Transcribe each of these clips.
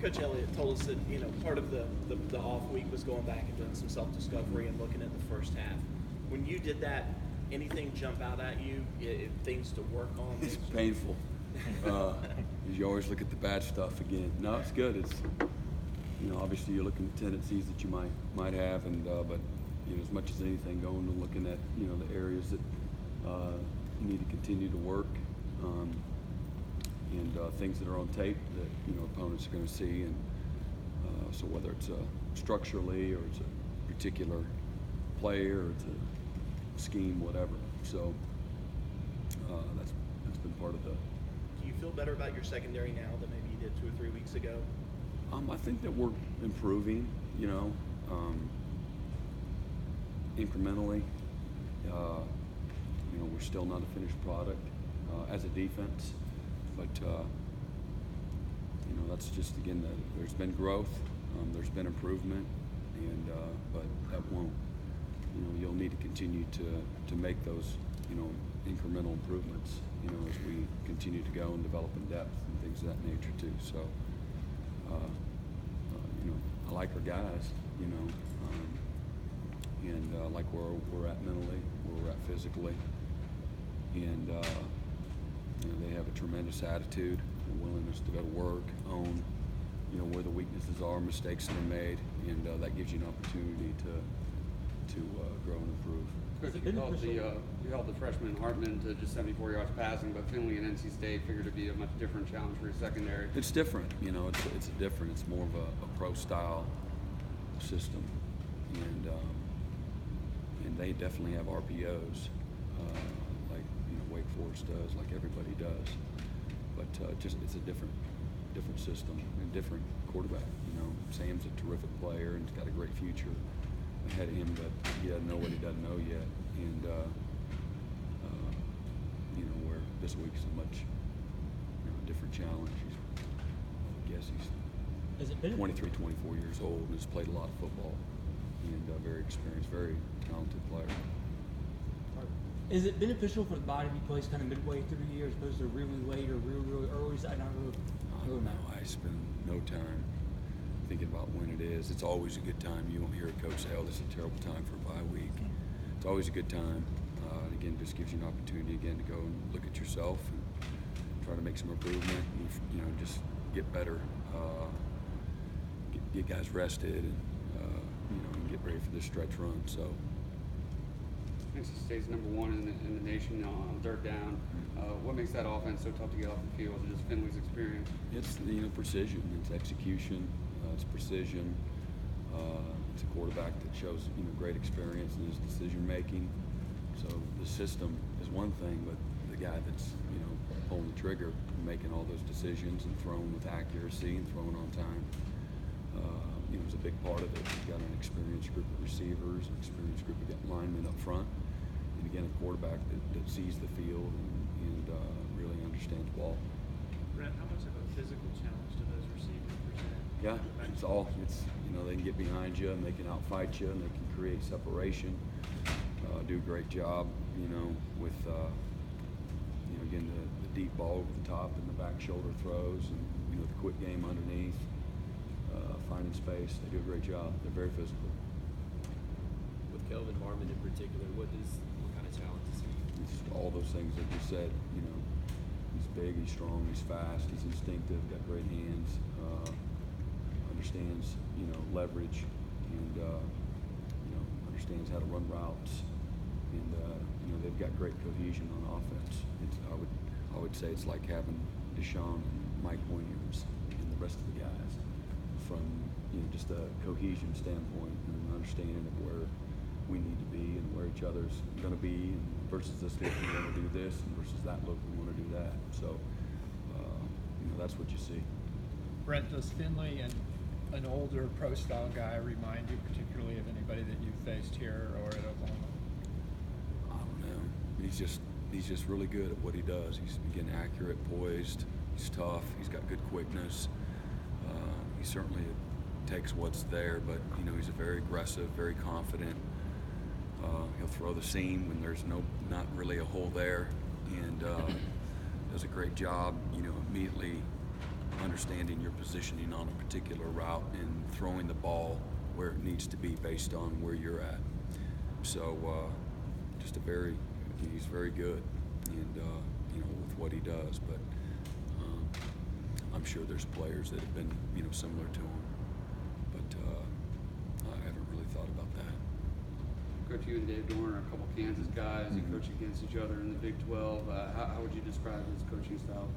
Coach Elliott told us that part of the off week was going back and doing some self-discovery and looking at the first half. When you did that, anything jump out at you? Things to work on? It's painful. You always look at the bad stuff again. No, it's good. It's obviously you're looking at tendencies that you might have, and but as much as anything, going and looking at the areas that you need to continue to work. And things that are on tape that opponents are going to see, and so whether it's structurally or it's a particular player or it's a scheme, whatever. So that's been part of the. Do you feel better about your secondary now than maybe you did 2 or 3 weeks ago? I think that we're improving, incrementally. We're still not a finished product as a defense. But that's just again there's been growth, there's been improvement, and but that won't. You'll need to continue to make those incremental improvements. As we continue to go and develop in depth and things of that nature too. So I like our guys, and like where we're at mentally, where we're at physically, and. They have a tremendous attitude, a willingness to go to work, own, where the weaknesses are, mistakes that are made, and that gives you an opportunity to grow and improve. You held the freshman Hartman to just 74 yards passing, but Finley and NC State figured to be a much different challenge for your secondary. It's different, it's different. It's more of a pro-style system, and they definitely have RPOs. Wake Forest does, like everybody does, but it's a different system and different quarterback. Sam's a terrific player and he's got a great future ahead of him, but he doesn't know what he doesn't know yet. And where this week's a much different challenge. I guess he's 23, 24 years old and has played a lot of football and very experienced, very talented player. Is it beneficial for the body to be placed kind of midway through the year as opposed to really late or really early? Is that not really? I don't know. I spend no time thinking about when it is. It's always a good time. You won't hear a coach say, "Oh, this is a terrible time for a bye week." It's always a good time. And again, just gives you an opportunity again to go and look at yourself and try to make some improvement. And, just get better. Get guys rested and and get ready for this stretch run. So. NC State's number one in the nation on third down. What makes that offense so tough to get off the field? Just Finley's experience. It's precision. It's execution. It's precision. It's a quarterback that shows great experience in his decision making. So the system is one thing, but the guy that's pulling the trigger, and making all those decisions and throwing with accuracy and throwing on time. Is a big part of it. He's got an experienced group of receivers, an experienced group of linemen up front, and again a quarterback that sees the field and really understands ball. Brent, how much of a physical challenge do those receivers present? Yeah, it's they can get behind you and they can outfight you and they can create separation. Do a great job, with again the deep ball over the top and the back shoulder throws and the quick game underneath. Finding space, they do a great job. They're very physical. With Kelvin Harmon in particular, what kind of challenges he? It's all those things that you said. He's big, he's strong, he's fast, he's instinctive, got great hands, understands leverage, and understands how to run routes, and they've got great cohesion on offense. I would say it's like having Deshaun and Mike Williams and the rest of the guys. From just a cohesion standpoint and an understanding of where we need to be and where each other's going to be, and versus this look we want to do this, and versus that look we want to do that. So that's what you see. Brent, does Finley and an older pro-style guy remind you particularly of anybody that you've faced here or at Oklahoma? I don't know. He's just really good at what he does. He's again accurate, poised. He's tough. He's got good quickness. He certainly takes what's there, but he's a very aggressive, very confident. He'll throw the seam when there's not really a hole there, and does a great job, immediately understanding your positioning on a particular route and throwing the ball where it needs to be based on where you're at. So just he's very good, and with what he does. But I'm sure there's players that have been similar to him, but I haven't really thought about that. Coach, you and Dave Dorn are a couple Kansas guys. You coach against each other in the Big 12. How would you describe his coaching style?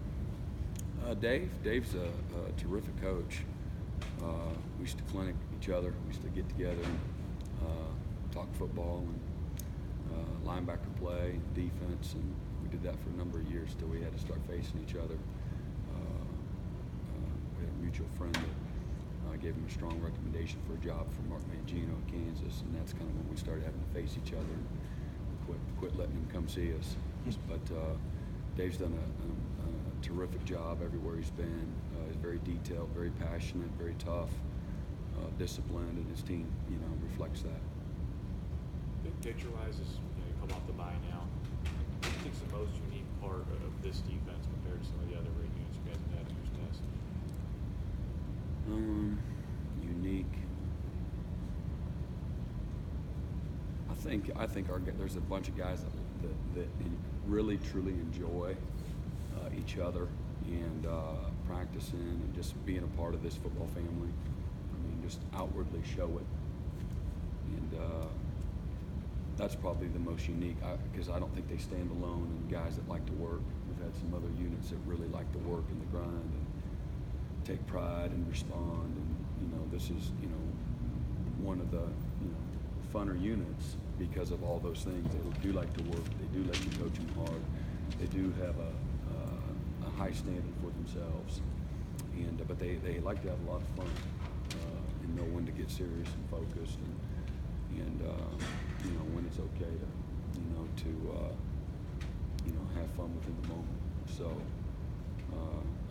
Dave's a terrific coach. We used to clinic each other. We used to get together and talk football and linebacker play, defense, and we did that for a number of years till we had to start facing each other. We had a mutual friend that gave him a strong recommendation for a job for Mark Mangino at Kansas, and that's kind of when we started having to face each other and quit letting him come see us. But Dave's done a terrific job everywhere he's been. He's very detailed, very passionate, very tough, disciplined, and his team, reflects that. Big picture-wise, as you come off the bye now, what do you think is the most unique part of this defense compared to some of the other great units you guys have had in years past? Unique. I think there's a bunch of guys that really truly enjoy each other and practicing and just being a part of this football family. I mean, just outwardly show it, and that's probably the most unique because I don't think they stand alone. And guys that like to work. We've had some other units that really like to work in the grind and take pride and respond. And this is one of the funner units because of all those things. They do like to work. They do like to coach them hard. They do have a high standard for themselves, and but they like to have a lot of fun and know when to get serious and focused, and when it's okay to have fun within the moment. So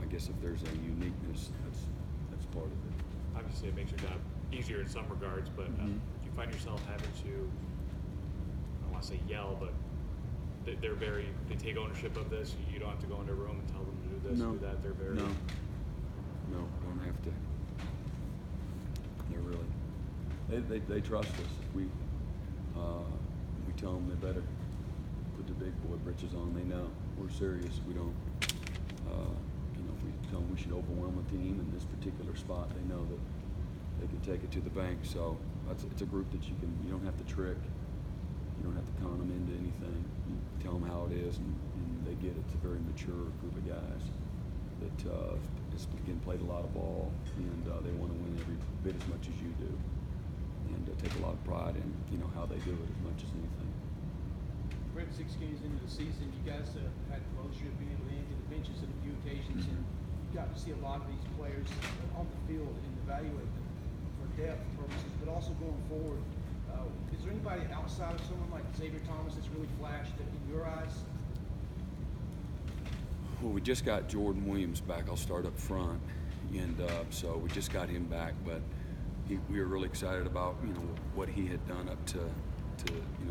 I guess if there's a uniqueness, that's part of it. Obviously, it makes your job easier in some regards, but do you find yourself having to, I don't want to say yell, but they take ownership of this? You don't have to go into a room and tell them to do this, No. do that. They're very... No, don't have to. They're really, they trust us. We tell them they better put the big boy britches on. They know we're serious. We don't, if we tell them we should overwhelm a team in this particular spot, they know that they can take it to the bank. So it's a group that you don't have to trick. You don't have to con them into anything. You tell them how it is, and they get it. It's a very mature group of guys that has played a lot of ball, and they want to win every bit as much as you do, and take a lot of pride in how they do it as much as anything. Brent, 6 games into the season, you guys had the luxury of being able to empty the benches on a few occasions, and you got to see a lot of these players on the field and evaluate them for depth purposes, but also going forward. Is there anybody outside of someone like Xavier Thomas that's really flashed in your eyes? Well, we just got Jordan Williams back. I'll start up front, and so we just got him back. But we were really excited about what he had done up to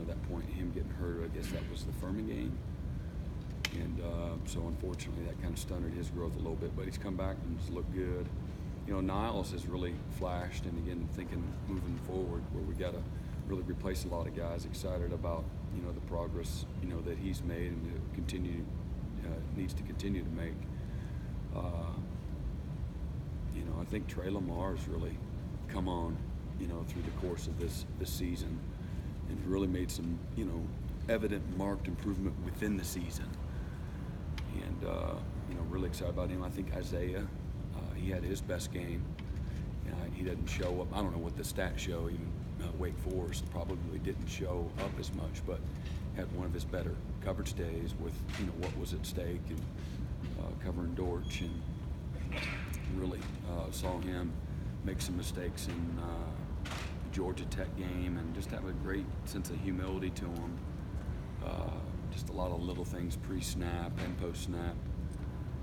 that point. Him getting hurt, I guess that was the Furman game, and so unfortunately that kind of stunted his growth a little bit. But he's come back and he's looked good. Niles has really flashed, and again, thinking moving forward, where we got to really replace a lot of guys. Excited about the progress that he's made and needs to continue to make. I think Trey Lamar's really come on through the course of this season and really made some evident marked improvement within the season, and really excited about him. I think Isaiah, he had his best game. He didn't show up. I don't know what the stats show. Even Wake Forest probably didn't show up as much, but had one of his better coverage days with what was at stake and covering Dortch, and really saw him make some mistakes in the Georgia Tech game and just have a great sense of humility to him. Just a lot of little things pre-snap and post-snap,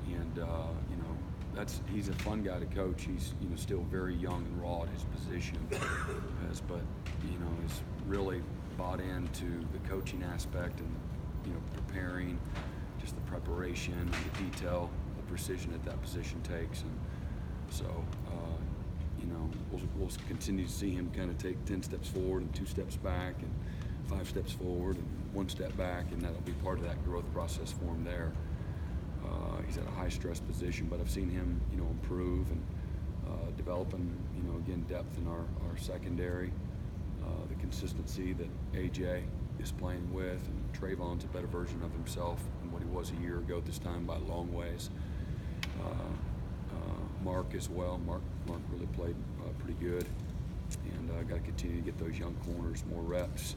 and he's a fun guy to coach. He's still very young and raw at his position, but he's really bought into the coaching aspect and preparing, just the preparation and the detail precision that position takes. And so, we'll continue to see him kind of take 10 steps forward and 2 steps back and 5 steps forward and 1 step back, and that'll be part of that growth process for him there. He's at a high stress position, but I've seen him, improve and developing, again, depth in our secondary, the consistency that AJ is playing with, and Trayvon's a better version of himself than what he was a year ago this time by long ways. Mark as well. Mark really played pretty good, and got to continue to get those young corners more reps.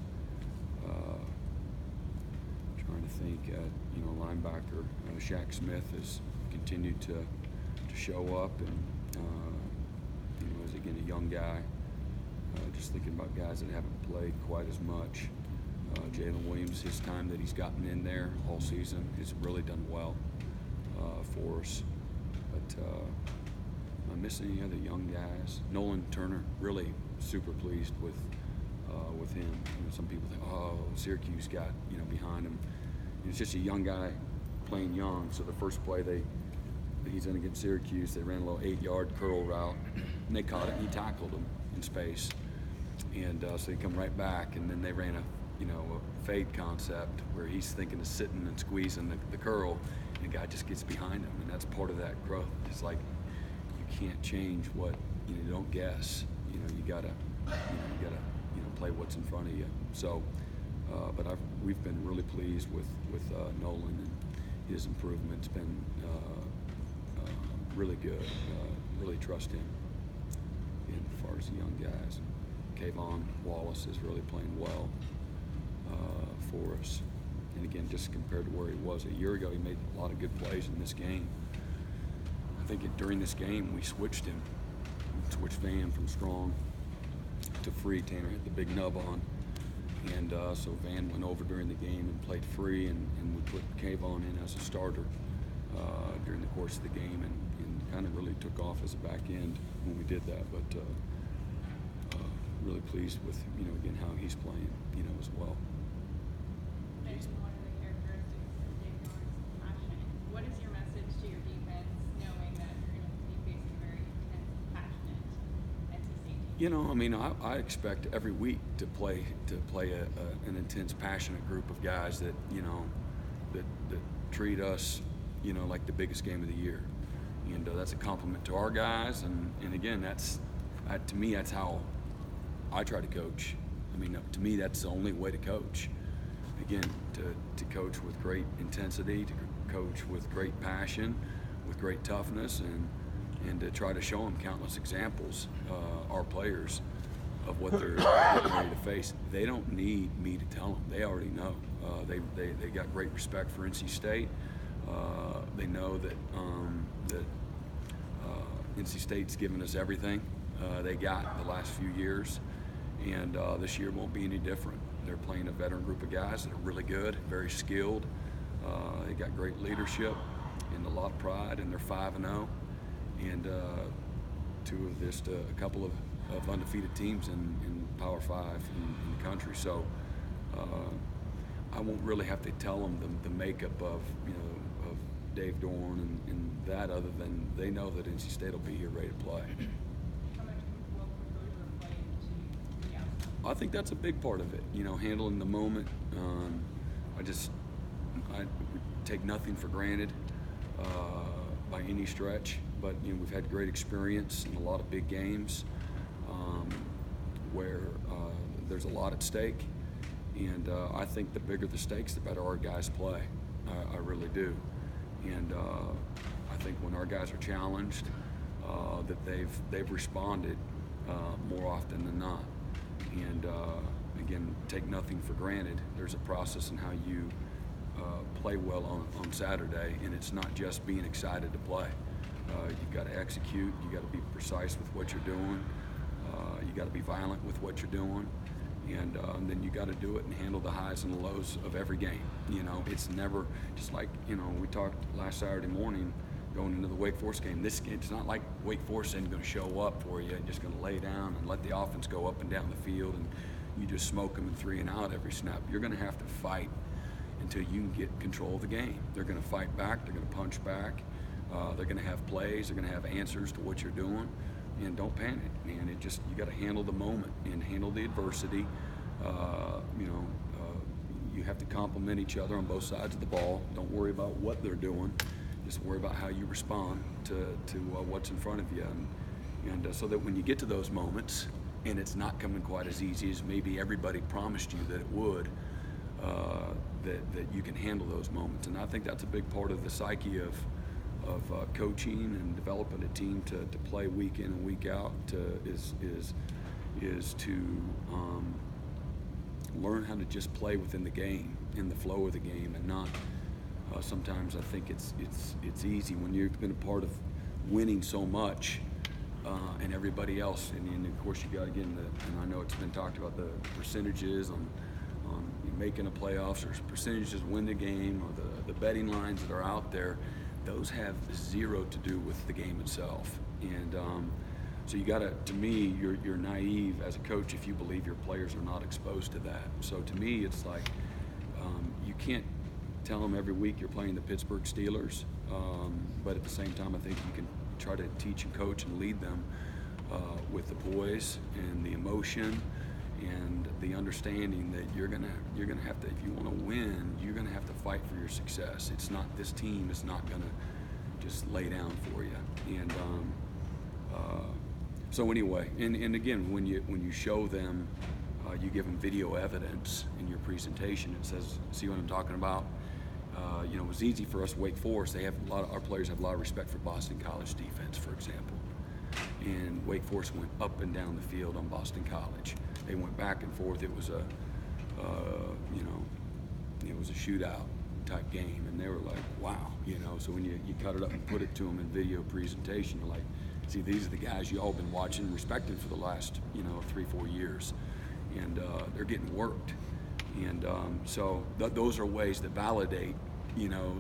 Trying to think, linebacker Shaq Smith has continued to show up, and is again a young guy. Just thinking about guys that haven't played quite as much. Jalen Williams, his time that he's gotten in there all season, has really done well for us. But am I missing any other young guys? Nolan Turner, really super pleased with him. Some people think, oh, Syracuse got behind him. It's just a young guy playing young. So the first play he's in against Syracuse, they ran a little 8-yard curl route, and they caught it, and he tackled him in space. And so they come right back, and then they ran a fade concept where he's thinking of sitting and squeezing the curl, and the guy just gets behind him, and that's part of that growth. It's like you can't change what you don't guess. You gotta play what's in front of you. So, but we've been really pleased with Nolan, and his improvement's been really good. Really trust him. And as far as the young guys, Kayvon Wallace is really playing well for us. And again, just compared to where he was a year ago, he made a lot of good plays in this game. I think during this game, we switched him. We switched Van from strong to free. Tanner had the big nub on. And so Van went over during the game and played free, and we put Kayvon in as a starter during the course of the game, and kind of really took off as a back end when we did that. But really pleased with, again, how he's playing, as well. Mentioned one of the characteristics of Dave Norris' passion. What is your message to your defense, knowing that you're going to be facing a very intense, passionate NC State team? I expect every week to play an intense, passionate group of guys that that treat us like the biggest game of the year, and that's a compliment to our guys. And again, to me that's how I try to coach. To me that's the only way to coach. Again, to coach with great intensity, to coach with great passion, with great toughness, and to try to show them countless examples, our players, of what they're getting ready to face. They don't need me to tell them. They already know. They got great respect for NC State. They know that NC State's given us everything they got the last few years, and this year won't be any different. They're playing a veteran group of guys that are really good, very skilled. They got great leadership and a lot of pride, and they're 5-0, and two of just a couple of undefeated teams in Power 5 in the country. So I won't really have to tell them the makeup of of Dave Dorn and that, other than they know that NC State will be here ready to play. How much will composure play into the outcome? I think that's a big part of it. Handling the moment. I take nothing for granted by any stretch, but we've had great experience in a lot of big games where there's a lot at stake, and I think the bigger the stakes, the better our guys play. I really do, and I think when our guys are challenged, that they've responded more often than not. And again, take nothing for granted. There's a process in how you play well on Saturday, and it's not just being excited to play. You've got to execute. You got to be precise with what you're doing. You got to be violent with what you're doing, and then you got to do it and handle the highs and the lows of every game. It's never just like we talked last Saturday morning going into the Wake Forest game. This game, it's not like Wake Forest isn't going to show up for you and just going to lay down and let the offense go up and down the field and you just smoke them in 3 and out every snap. You're going to have to fight until you can get control of the game. They're going to fight back. They're going to punch back. They're going to have plays. They're going to have answers to what you're doing, and don't panic, man. You got to handle the moment and handle the adversity. You have to compliment each other on both sides of the ball. Don't worry about what they're doing. Just worry about how you respond to what's in front of you, and so that when you get to those moments and it's not coming quite as easy as maybe everybody promised you that it would, that you can handle those moments. And I think that's a big part of the psyche of coaching and developing a team to play week in and week out is to learn how to just play within the game, in the flow of the game, and not. Sometimes I think it's easy when you've been a part of winning so much, and everybody else, and of course you got again and I know it's been talked about, the percentages on making the playoffs, or percentages win the game, or the betting lines that are out there. Those have zero to do with the game itself, and so you gotta. To me, you're naive as a coach if you believe your players are not exposed to that. So to me, it's like you can't tell them every week you're playing the Pittsburgh Steelers, but at the same time, I think you can try to teach and coach and lead them with the poise and the emotion and the understanding that you're gonna have to, if you want to win, you're gonna have to fight for your success. It's not, this team is not gonna just lay down for you. And so anyway, and again, when you show them, you give them video evidence in your presentation. It says, see what I'm talking about? It was easy for us, Wake Forest. Our players have a lot of respect for Boston College defense, for example. And Wake Forest went up and down the field on Boston College. They went back and forth. It was a shootout type game, and they were like, wow, So when you cut it up and put it to them in video presentation, you're like, see, these are the guys you all been watching and respecting for the last 3-4 years, and they're getting worked. And so those are ways that validate,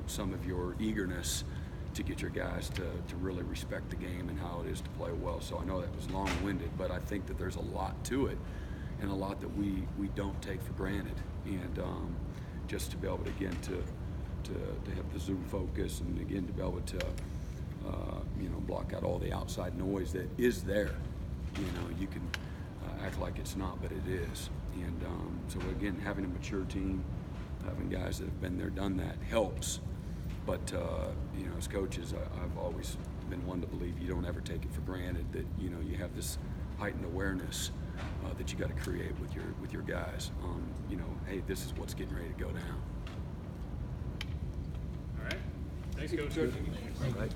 some of your eagerness to get your guys to really respect the game and how it is to play well. So I know that was long-winded, but I think that there's a lot to it, and a lot that we don't take for granted. And just to be able to, again, to have the Zoom focus, and again, to be able to, block out all the outside noise that is there. You can act like it's not, but it is. And so again, having a mature team, having guys that have been there, done that, helps. But as coaches, I've always been one to believe you don't ever take it for granted that you have this heightened awareness that you got to create with your guys on hey, this is what's getting ready to go down. All right. Thanks, Coach. All right.